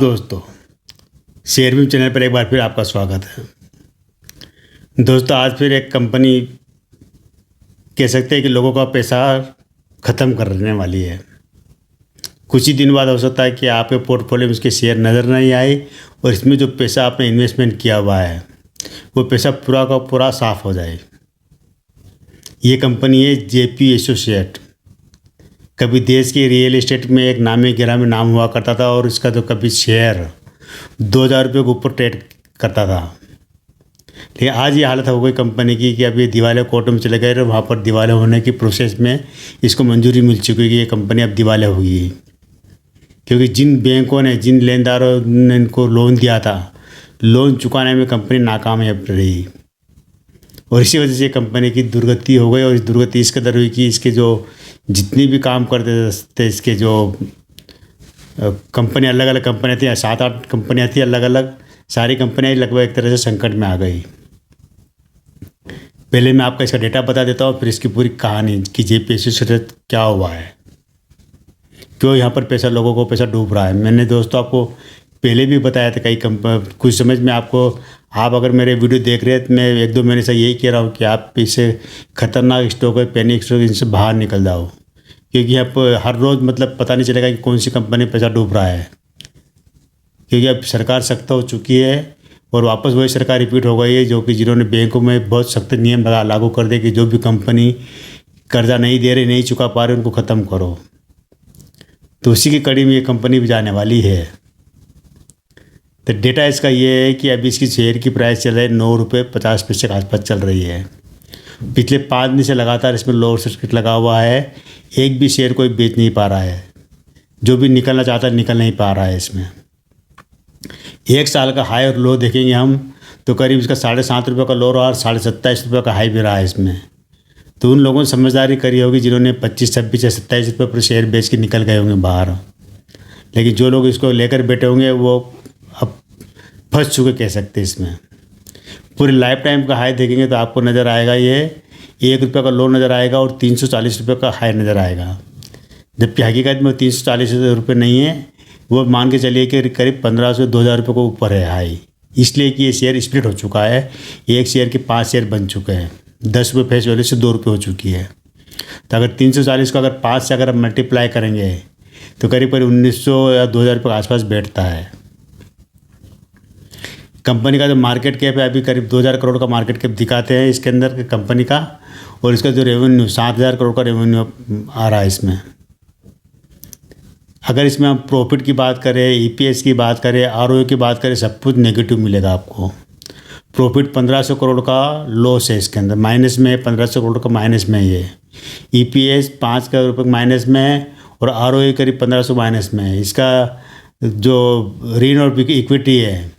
दोस्तों, शेयरविम चैनल पर एक बार फिर आपका स्वागत है। दोस्तों, आज फिर एक कंपनी कह सकते हैं कि लोगों का पैसा ख़त्म करने वाली है। कुछ ही दिन बाद हो सकता है कि आपके पोर्टफोलियो में उसके शेयर नज़र नहीं आए और इसमें जो पैसा आपने इन्वेस्टमेंट किया हुआ है वो पैसा पूरा का पूरा साफ़ हो जाए। ये कंपनी है जेपी एसोसिएट। कभी देश के रियल एस्टेट में एक नामी गिरामी नाम हुआ करता था और इसका जो कभी शेयर 2000 रुपये के ऊपर ट्रेड करता था। लेकिन आज ये हालत हो गई कंपनी की कि अब ये दिवालिया कोर्ट में चले गए और वहाँ पर दिवालिया होने की प्रोसेस में इसको मंजूरी मिल चुकी है कि ये कंपनी अब दिवालिया होगी। क्योंकि जिन बैंकों ने, जिन लेनदारों ने इनको लोन दिया था, लोन चुकाने में कंपनी नाकामयाब रही और इसी वजह से कंपनी की दुर्गति हो गई। और इस दुर्गति इस कदर हुई कि इसके जो जितनी भी काम करते थे, इसके जो कंपनी, अलग अलग कंपनियाँ थी, 7-8 कंपनियाँ थी अलग अलग, सारी कंपनियाँ लगभग एक तरह से संकट में आ गई। पहले मैं आपका इसका डेटा बता देता हूँ, फिर इसकी पूरी कहानी कि जेपी एसोसिएट क्या हुआ है, क्यों यहाँ पर पैसा, लोगों को पैसा डूब रहा है। मैंने दोस्तों आपको पहले भी बताया था कई कुछ समझ में आपको, आप अगर मेरे वीडियो देख रहे हैं तो मैं 1-2 महीने से यही कह रहा हूँ कि आप इससे खतरनाक स्टॉक है, पैनिक स्टॉक, इनसे बाहर निकल जाओ। क्योंकि आप हर रोज़ मतलब पता नहीं चलेगा कि कौन सी कंपनी पैसा डूब रहा है। क्योंकि अब सरकार सख्त हो चुकी है और वापस वही सरकार रिपीट हो गई है जो कि जिन्होंने बैंकों में बहुत सख्त नियम लागू कर दिए कि जो भी कंपनी कर्जा नहीं दे रही, नहीं चुका पा रही, उनको ख़त्म करो। तो उसी की कड़ी में ये कंपनी भी जाने वाली है। तो डेटा इसका ये है कि अभी इसकी शेयर की प्राइस चल रही है 9 रुपये 50 पैसे के आसपास चल रही है। पिछले 5 दिन से लगातार इसमें लोअर सर्किट लगा हुआ है। एक भी शेयर कोई बेच नहीं पा रहा है। जो भी निकलना चाहता है निकल नहीं पा रहा है। इसमें 1 साल का हाई और लो देखेंगे हम तो करीब इसका 7.5 रुपये का लो रहा और 27.5 रुपये का हाई भी रहा है इसमें। तो उन लोगों ने समझदारी करी होगी जिन्होंने 25, 26 या 27 रुपये पर शेयर बेच के निकल गए होंगे बाहर। लेकिन जो लोग इसको लेकर बैठे होंगे वो अब फंस चुके कह सकते हैं। इसमें पूरे लाइफ टाइम का हाई देखेंगे तो आपको नज़र आएगा ये 1 रुपये का लो नज़र आएगा और 340 रुपये का हाई नज़र आएगा। जबकि हकीकत में 340 रुपये नहीं है, वो मान के चलिए कि करीब 1500 से 2000 रुपये को ऊपर है हाई। इसलिए कि ये शेयर स्प्लिट हो चुका है। एक शेयर के 5 शेयर बन चुके हैं। 10 रुपये फेस वैल्यू से 2 रुपये हो चुकी है। तो अगर 340 को अगर 5 से अगर मल्टीप्लाई करेंगे तो करीब 1900 या 2000 रुपये के आसपास बैठता है। कंपनी का जो मार्केट कैप है अभी करीब 2000 करोड़ का मार्केट कैप दिखाते हैं इसके अंदर कंपनी का। और इसका जो रेवेन्यू 7000 करोड़ का रेवेन्यू आ रहा है इसमें। अगर इसमें हम प्रॉफिट की बात करें, ईपीएस की बात करें, आरओए की बात करें, सब कुछ नेगेटिव मिलेगा आपको। प्रॉफिट 1500 करोड़ का लॉस है इसके अंदर, माइनस में 1500 करोड़ का माइनस में ये। ईपीएस 5 का रुपये माइनस में है और आरओए करीब 1500 माइनस में है। इसका जो ऋण और इक्विटी है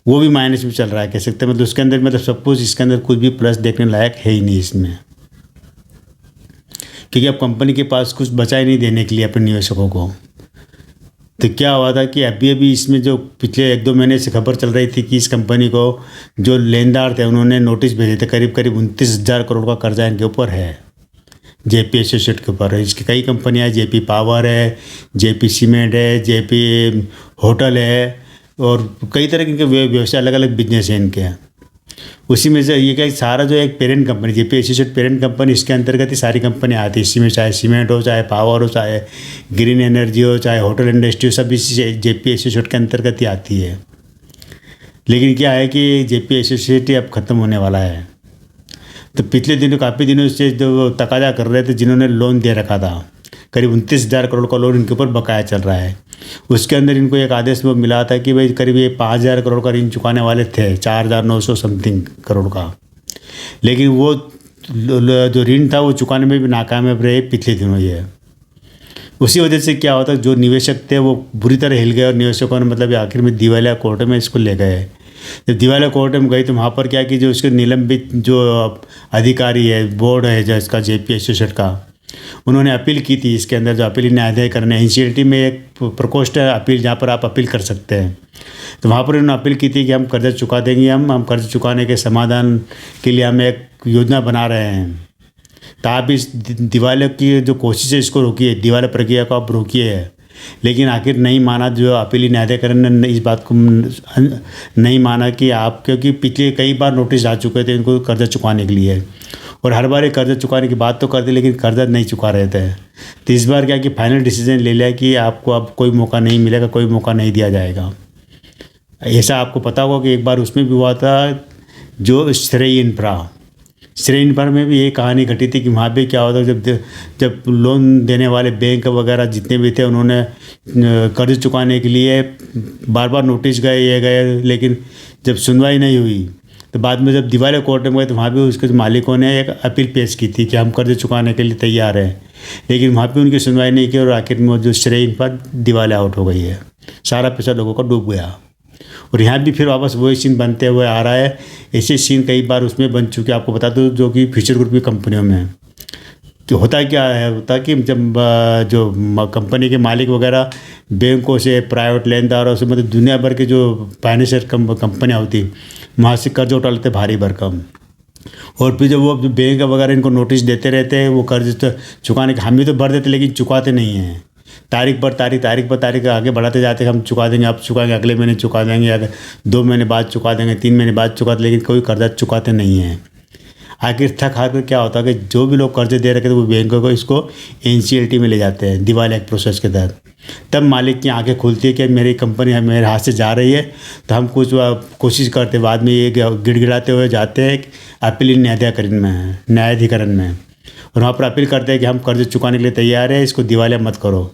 वो भी माइनस में चल रहा है कह सकते हैं। मतलब उसके अंदर मतलब सब कुछ इसके अंदर कुछ भी प्लस देखने लायक है ही नहीं इसमें। क्योंकि अब कंपनी के पास कुछ बचा ही नहीं देने के लिए अपने निवेशकों को। तो क्या हुआ था कि अभी इसमें जो पिछले 1-2 महीने से खबर चल रही थी कि इस कंपनी को जो लेनदार थे उन्होंने नोटिस भेजे थे, करीब 29,000 करोड़ का कर्जा इनके ऊपर है, जेपी एसोसिएट के ऊपर है। इसकी कई कंपनियाँ, जेपी पावर है, जेपी सीमेंट है, जेपी होटल है और कई तरह के व्यवसाय, अलग अलग बिजनेस है इनके। उसी में से ये क्या सारा जो एक parent company, JP associate parent company, इसके अंतर्गत ही सारी कंपनियाँ आती है। इसमें चाहे सीमेंट हो, चाहे पावर हो, चाहे ग्रीन एनर्जी हो, चाहे होटल इंडस्ट्री हो, सब इसी जेपी एसोसिएट के अंतर्गत ही आती है। लेकिन क्या है कि जेपी एसोसिएट अब ख़त्म होने वाला है। तो पिछले दिनों, काफ़ी दिनों से जो तकाजा कर रहे थे, जिन्होंने लोन दे रखा था, करीब 29,000 करोड़ का लोन इनके ऊपर बकाया चल रहा है। उसके अंदर इनको एक आदेश वो मिला था कि भाई करीब ये 5,000 करोड़ का ऋण चुकाने वाले थे, 4,900 समथिंग करोड़ का। लेकिन वो जो ऋण था वो चुकाने में भी नाकामयाब रहे पिछले दिनों ये। उसी वजह से क्या होता, जो निवेशक थे वो बुरी तरह हिल गए और निवेशकों ने मतलब आखिर में दिवालिया कोर्ट में इसको ले गए। जब दिवालिया कोर्ट में गई तो वहाँ पर क्या कि जो उसके निलंबित जो अधिकारी है, बोर्ड है जो इसका जेपी एसोसिएट का, उन्होंने अपील की थी। इसके अंदर जो अपील न्यायालय करने एनसीएलटी में एक प्रकोष्ठ है अपील, जहाँ पर आप अपील कर सकते हैं। तो वहाँ पर उन्होंने अपील की थी कि हम कर्जा चुका देंगे, हम कर्ज चुकाने के समाधान के लिए हम एक योजना बना रहे हैं। तो आप इस दिवालिया की जो कोशिश है इसको रोकिए, दिवालिया प्रक्रिया को आप रोकिए। लेकिन आखिर नहीं माना, जो अपीली न्यायाधिकरण ने इस बात को नहीं माना कि आप, क्योंकि पिछले कई बार नोटिस आ चुके थे इनको कर्जा चुकाने के लिए, और हर बार ये कर्जा चुकाने की बात तो करते लेकिन कर्जा नहीं चुका रहे थे। तो इस बार क्या कि फाइनल डिसीजन ले लिया कि आपको अब कोई मौका नहीं मिलेगा, कोई मौका नहीं दिया जाएगा। ऐसा आपको पता होगा कि एक बार उसमें भी हुआ था, जो श्रेय इंफ्रा में भी ये कहानी घटी थी कि वहाँ पे क्या होता, जब लोन देने वाले बैंक वगैरह जितने भी थे, उन्होंने कर्ज चुकाने के लिए बार बार नोटिस गए, ये गए, लेकिन जब सुनवाई नहीं हुई तो बाद में जब दिवालिया कोर्ट में गए तो वहाँ पे उसके मालिकों ने एक अपील पेश की थी कि हम कर्ज चुकाने के लिए तैयार हैं, लेकिन वहाँ पे उनकी सुनवाई नहीं की और आखिर में जो श्रेय इंफ्रा दिवालिया आउट हो गई है, सारा पैसा लोगों का डूब गया। और यहाँ भी फिर वापस वही सीन बनते हुए आ रहा है। ऐसे सीन कई बार उसमें बन चुके, आपको बता दूँ, जो कि फ्यूचर ग्रुप की कंपनियों में तो होता क्या है, होता कि जब जो कंपनी के मालिक वगैरह बैंकों से, प्राइवेट लेनदारों से, मतलब दुनिया भर के जो फाइनेंशियल कंपनियाँ होती, वहाँ से कर्ज उठा लेते भारी भरकम, और फिर जब वो बैंक वगैरह इनको नोटिस देते रहते हैं, वो कर्ज तो चुकाने के हामी तो भर देते लेकिन चुकाते नहीं हैं। तारीख पर तारीख आगे बढ़ाते जाते हैं, हम चुका देंगे, अब चुकाएंगे, अगले महीने चुका देंगे, या 2 महीने बाद चुका देंगे, 3 महीने बाद चुका देंगे, लेकिन कोई कर्जा चुकाते नहीं हैं। आखिर थक हार कर क्या होता है कि जो भी लोग कर्ज दे रखे थे वो बैंकों को इसको NCLT में ले जाते हैं, दिवालिया एक्ट प्रोसेस के तहत। तब मालिक की आंखें खुलती है कि मेरी कंपनी मेरे हाथ से जा रही है, तो हम कुछ कोशिश करते, बाद में ये गिड़गिड़ाते हुए जाते हैं अपील न्यायाधिकरण में, और वहाँ पर अपील करते हैं कि हम कर्ज चुकाने के लिए तैयार है, इसको दिवालिया मत करो।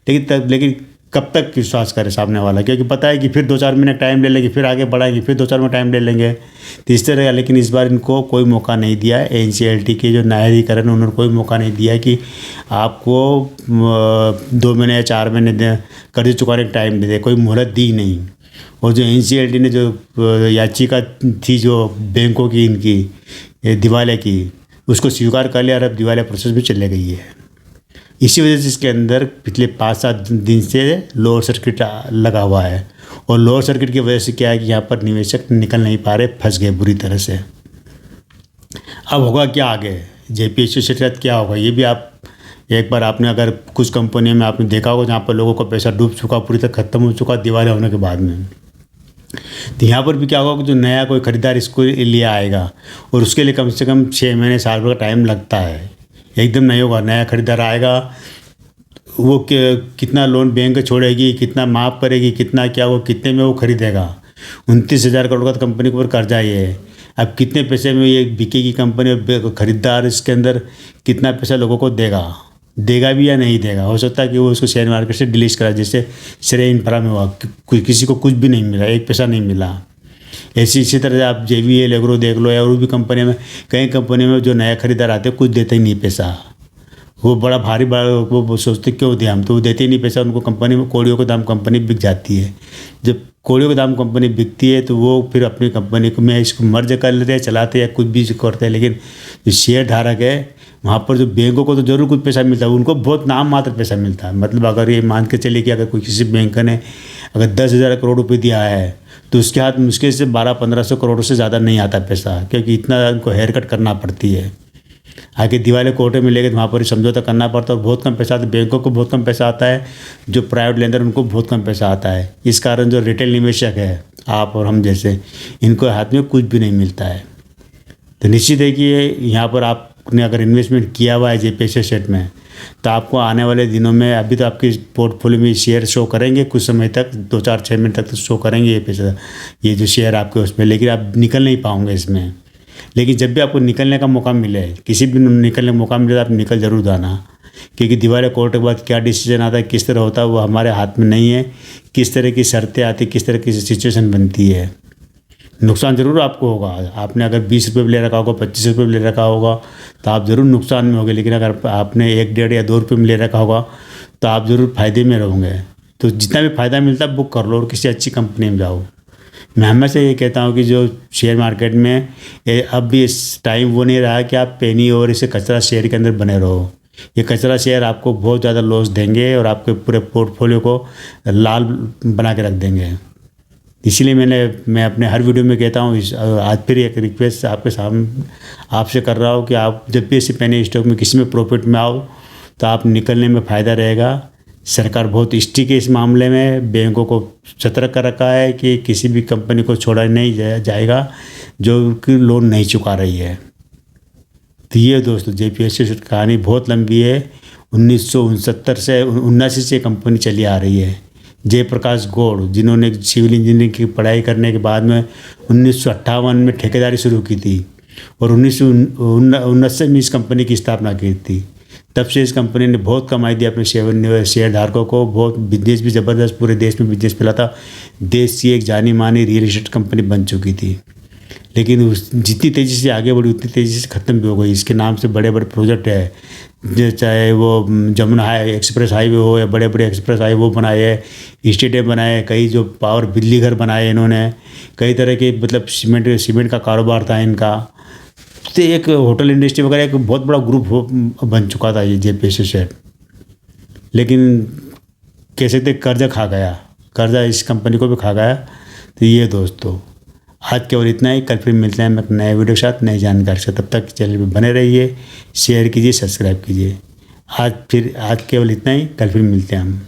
लेकिन कब तक विश्वास करे सामने वाला, क्योंकि पता है कि फिर 2-4 महीने टाइम ले लेंगे, फिर आगे बढ़ाएंगे, फिर 2-4 महीने टाइम ले लेंगे, तो इस तरह। लेकिन इस बार इनको कोई मौका नहीं दिया है, NCLT के जो न्यायाधिकरण उन्होंने कोई मौका नहीं दिया कि आपको 2 महीने या 4 महीने कर्ज चुकाने का टाइम दे दे, कोई मोहलत दी नहीं। और जो NCLT ने जो याचिका थी जो बैंकों की, इनकी दिवालिया की, उसको स्वीकार कर लिया और अब दिवालिया प्रोसेस में चले गई है। इसी वजह से इसके अंदर पिछले 5-7 दिन से लोअर सर्किट लगा हुआ है, और लोअर सर्किट की वजह से क्या है कि यहाँ पर निवेशक निकल नहीं पा रहे, फंस गए बुरी तरह से। अब होगा क्या आगे, JPSC से क्या होगा, ये भी आप एक बार आपने अगर कुछ कंपनियों में आपने देखा होगा जहाँ पर लोगों का पैसा डूब चुका, पूरी तरह ख़त्म हो चुका दिवालिया होने के बाद में, तो यहाँ पर भी क्या होगा कि जो नया कोई खरीदार इसको लिए आएगा, और उसके लिए कम से कम 6 महीने साल भर का टाइम लगता है, एकदम नहीं होगा। नया खरीदार आएगा, वो कितना लोन बैंक छोड़ेगी, कितना माफ़ करेगी, कितना क्या, वो कितने में वो खरीदेगा। 29,000 करोड़ का कंपनी के ऊपर कर्जा ये है, अब कितने पैसे में ये बिकेगी कंपनी, खरीदार इसके अंदर कितना पैसा लोगों को देगा भी या नहीं देगा। हो सकता है कि वो उसको शेयर मार्केट से डिलीट करा, जैसे श्रेय इंफ्रा में हुआ, किसी को कुछ भी नहीं मिला, 1 पैसा नहीं मिला। इसी तरह आप JVL एग्रो देख लो, या और भी कंपनी में, कई कंपनी में जो नया खरीदार आते हैं कुछ देते ही नहीं पैसा, वो बड़ा भारी वो सोचते क्यों दिया हम, तो वो देते ही नहीं पैसा, उनको कंपनी में कोड़ियों के दाम कंपनी बिक जाती है। जब कोड़ियों के दाम कंपनी बिकती है तो वो फिर अपनी कंपनी को में इसको मर्ज कर लेते हैं, चलाते हैं, कुछ भी करते हैं, लेकिन जो शेयर धारक है वहाँ पर जो बैंकों को तो जरूर कुछ पैसा मिलता है, उनको बहुत नाम मात्र पैसा मिलता है। मतलब अगर ये मान के चलिए कि अगर कोई किसी बैंक ने अगर 10,000 करोड़ रुपये दिया है, तो उसके हाथ मुश्किल से 1200-1500 करोड़ से ज़्यादा नहीं आता पैसा, क्योंकि इतना उनको हेयर कट करना पड़ती है। आगे दिवालिया कोर्ट में लेके वहाँ पर समझौता करना पड़ता है, और बहुत कम पैसा आता है, बैंकों को बहुत कम पैसा आता है, जो प्राइवेट लेंडर उनको बहुत कम पैसा आता है। इस कारण जो रिटेल निवेशक है, आप और हम जैसे, इनको हाथ में कुछ भी नहीं मिलता है। तो निश्चित है कि यहाँ पर आपने अगर इन्वेस्टमेंट किया हुआ है JPSC सेट में, तो आपको आने वाले दिनों में, अभी तो आपकी पोर्टफोलियो में शेयर शो करेंगे कुछ समय तक, 2-4-6 महीने तक तो शो करेंगे ये पैसा, ये जो शेयर आपके उसमें, लेकिन आप निकल नहीं पाओगे इसमें। लेकिन जब भी आपको निकलने का मौका मिले, किसी भी निकलने का मौका मिले, तो आप निकल जरूर जाना, क्योंकि दिवालिया कोर्ट के बाद क्या डिसीजन आता है, किस तरह होता है, वो हमारे हाथ में नहीं है। किस तरह की शर्तें आती, किस तरह की सिचुएशन बनती है, नुकसान ज़रूर आपको होगा। आपने अगर 20 रुपये ले रखा होगा, 25 रुपये ले रखा होगा, तो आप ज़रूर नुकसान में होंगे, लेकिन अगर आपने 1, 1.5 या 2 रुपये में ले रखा होगा, तो आप ज़रूर फ़ायदे में रहोगे। तो जितना भी फ़ायदा मिलता है बुक कर लो और किसी अच्छी कंपनी में जाओ। मैं हमेशा ये कहता हूँ कि जो शेयर मार्केट में अब भी इस टाइम वो नहीं रहा कि आप पेनी और इसे कचरा शेयर के अंदर बने रहो। ये कचरा शेयर आपको बहुत ज़्यादा लॉस देंगे और आपके पूरे पोर्टफोलियो को लाल बना के रख देंगे। इसीलिए मैं अपने हर वीडियो में कहता हूँ, आज फिर एक रिक्वेस्ट आपके सामने आपसे कर रहा हूँ कि आप जब भी ऐसे पेनी स्टॉक में किसी में प्रॉफिट में आओ, तो आप निकलने में फ़ायदा रहेगा। सरकार बहुत स्ट्रिक्ट है इस मामले में, बैंकों को सतर्क कर रखा है कि किसी भी कंपनी को छोड़ा नहीं जाएगा जो कि लोन नहीं चुका रही है। तो ये दोस्तों जेपीएससी की कहानी बहुत लंबी है। 1969 से 79 से कंपनी चली आ रही है। जयप्रकाश गौड़ जिन्होंने सिविल इंजीनियरिंग की पढ़ाई करने के बाद में 1958 में ठेकेदारी शुरू की थी और 1919 में इस कंपनी की स्थापना की थी। तब से इस कंपनी ने बहुत कमाई दी अपने शेयर धारकों को। बहुत बिजनेस भी ज़बरदस्त, पूरे देश में बिजनेस फैला था। देश की एक जानी मानी रियल एस्टेट कंपनी बन चुकी थी, लेकिन जितनी तेज़ी से आगे बढ़ी उतनी तेज़ी से ख़त्म भी हो गई। इसके नाम से बड़े बड़े प्रोजेक्ट है, जो चाहे वो जमुना एक्सप्रेस हाईवे हो या बड़े बड़े एक्सप्रेस हाईवे वो बनाए हैं, स्टेडियम बनाए, कई जो पावर बिजली घर बनाए इन्होंने, कई तरह के मतलब सीमेंट का कारोबार था इनका। तो एक होटल इंडस्ट्री वगैरह एक बहुत बड़ा ग्रुप बन चुका था ये जेपीएससी सेट। लेकिन कैसे थे कर्जा खा गया, कर्जा इस कंपनी को भी खा गया। तो ये दोस्तों आज केवल इतना ही। कल फिर मिलते हैं हम एक नए वीडियो के साथ, नई जानकारी से। तब तक चैनल पे बने रहिए, शेयर कीजिए, सब्सक्राइब कीजिए। आज केवल इतना ही। कल फिर मिलते हैं हम।